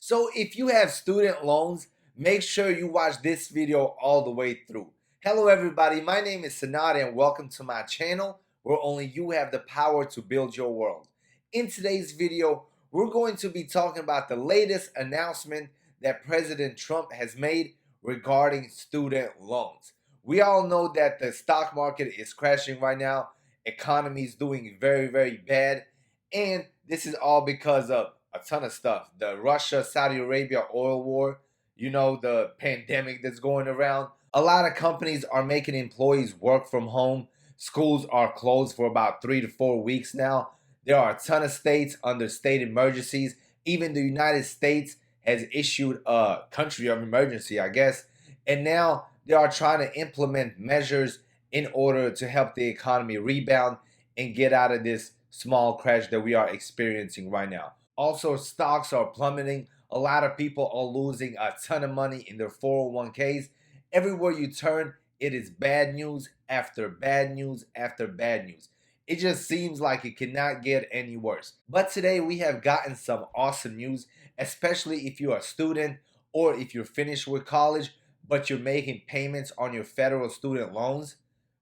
So if you have student loans, make sure you watch this video all the way through. Hello everybody, my name is Sanad and welcome to my channel where only you have the power to build your world. In today's video, we're going to be talking about the latest announcement that President Trump has made regarding student loans. We all know that the stock market is crashing right now, economy is doing very bad, and this is all because of a ton of stuff. The Russia-Saudi Arabia oil war, the pandemic that's going around. A lot of companies are making employees work from home. Schools are closed for about 3 to 4 weeks now. There are a ton of states under state emergencies. Even the United States has issued a country of emergency, I guess. And now they are trying to implement measures in order to help the economy rebound and get out of this small crash that we are experiencing right now. Also, stocks are plummeting. A lot of people are losing a ton of money in their 401ks. Everywhere you turn, it is bad news after bad news after bad news. It just seems like it cannot get any worse. But today we have gotten some awesome news, especially if you're a student or if you're finished with college, but you're making payments on your federal student loans.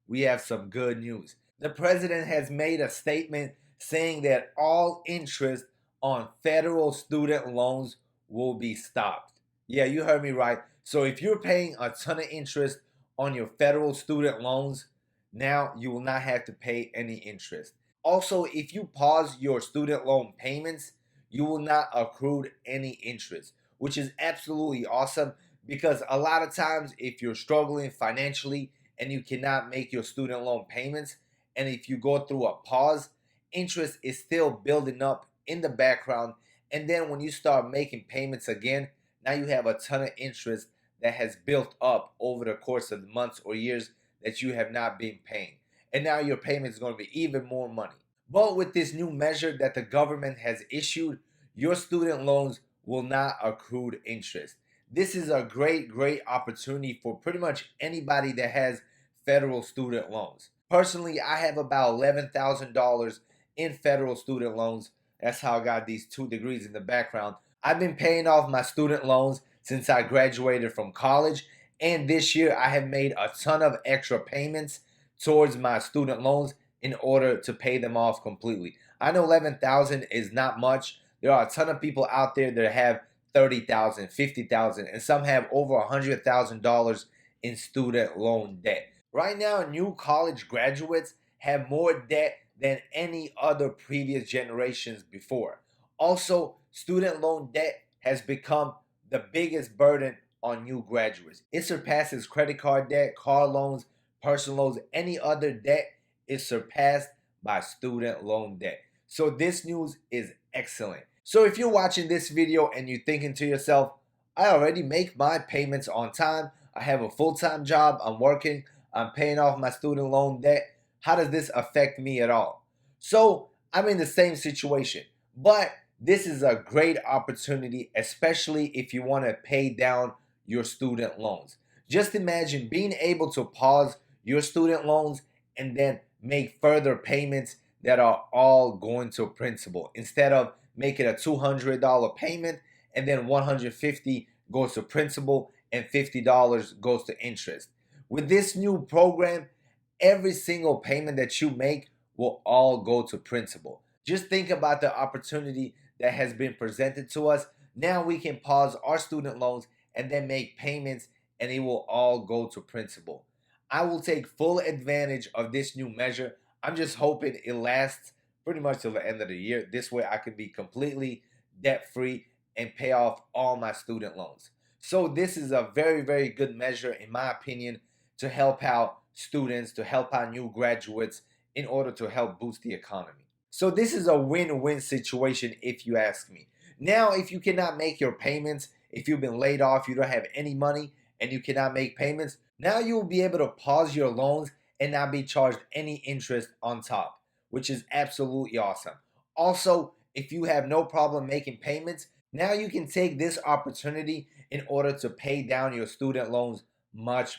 We have some good news. The president has made a statement saying that all interest on federal student loans will be stopped. Yeah, you heard me right. So if you're paying a ton of interest on your federal student loans, now you will not have to pay any interest. Also, if you pause your student loan payments, you will not accrue any interest, which is absolutely awesome because a lot of times if you're struggling financially and you cannot make your student loan payments, and if you go through a pause, interest is still building up in the background. And then when you start making payments again, now you have a ton of interest that has built up over the course of the months or years that you have not been paying. And now your payment is going to be even more money. But with this new measure that the government has issued, your student loans will not accrue interest. This is a great opportunity for pretty much anybody that has federal student loans. Personally, I have about $11,000 in federal student loans. That's how I got these 2 degrees in the background. I've been paying off my student loans since I graduated from college, and this year I have made a ton of extra payments towards my student loans in order to pay them off completely. I know 11,000 is not much. There are a ton of people out there that have 30,000, 50,000, and some have over $100,000 in student loan debt. Right now, new college graduates have more debt than any other previous generations before. Also, student loan debt has become the biggest burden on new graduates. It surpasses credit card debt, car loans, personal loans, any other debt is surpassed by student loan debt. So this news is excellent. So if you're watching this video and you're thinking to yourself, I already make my payments on time, I have a full-time job, I'm working, I'm paying off my student loan debt, how does this affect me at all? So I'm in the same situation, but this is a great opportunity, especially if you want to pay down your student loans. Just imagine being able to pause your student loans and then make further payments that are all going to principal instead of making a $200 payment and then $150 goes to principal and $50 goes to interest. With this new program, every single payment that you make will all go to principal. Just think about the opportunity that has been presented to us. Now we can pause our student loans and then make payments and it will all go to principal. I will take full advantage of this new measure. I'm just hoping it lasts pretty much till the end of the year. This way I can be completely debt free and pay off all my student loans. So this is a very good measure in my opinion to help out students, to help out new graduates in order to help boost the economy. So this is a win-win situation if you ask me. Now, if you cannot make your payments, if you've been laid off, you don't have any money, and you cannot make payments, now you will be able to pause your loans and not be charged any interest on top, which is absolutely awesome. Also, if you have no problem making payments, now you can take this opportunity in order to pay down your student loans much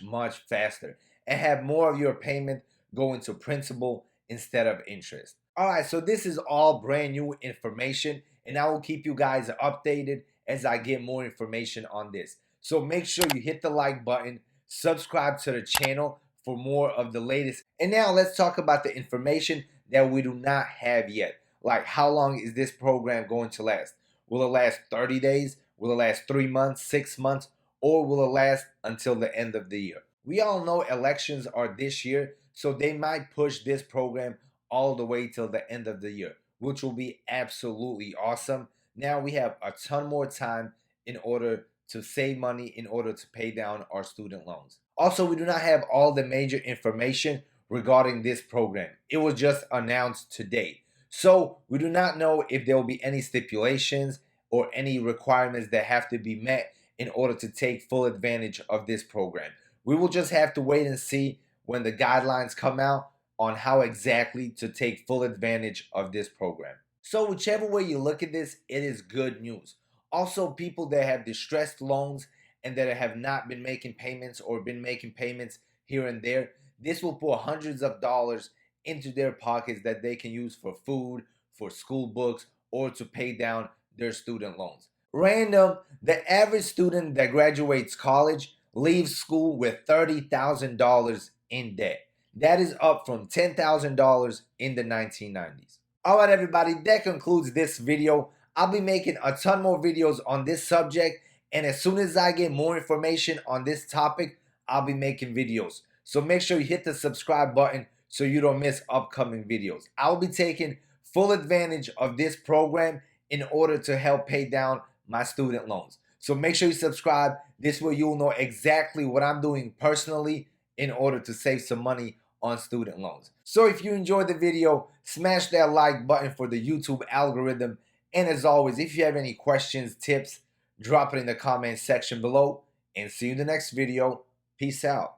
faster and have more of your payment go into principal instead of interest. All right, so this is all brand new information, and I will keep you guys updated as I get more information on this. So make sure you hit the like button, subscribe to the channel for more of the latest. And now let's talk about the information that we do not have yet. Like, how long is this program going to last? Will it last 30 days? Will it last 3 months, 6 months, or will it last until the end of the year? We all know elections are this year, so they might push this program all the way till the end of the year, which will be absolutely awesome. Now we have a ton more time in order to save money, in order to pay down our student loans. Also, we do not have all the major information regarding this program. It was just announced today. So we do not know if there will be any stipulations or any requirements that have to be met in order to take full advantage of this program. We will just have to wait and see when the guidelines come out on how exactly to take full advantage of this program. So whichever way you look at this, it is good news. Also, people that have distressed loans and that have not been making payments or been making payments here and there, this will put hundreds of dollars into their pockets that they can use for food, for school books, or to pay down their student loans. Random, the average student that graduates college leaves school with $30,000 in debt. That is up from $10,000 in the 1990s. All right, everybody, that concludes this video. I'll be making a ton more videos on this subject, and as soon as I get more information on this topic, I'll be making videos. So make sure you hit the subscribe button so you don't miss upcoming videos. I'll be taking full advantage of this program in order to help pay down my student loans. So make sure you subscribe. This way you'll know exactly what I'm doing personally in order to save some money on student loans. So if you enjoyed the video, smash that like button for the YouTube algorithm. And as always, if you have any questions, tips, drop it in the comment section below. And see you in the next video. Peace out.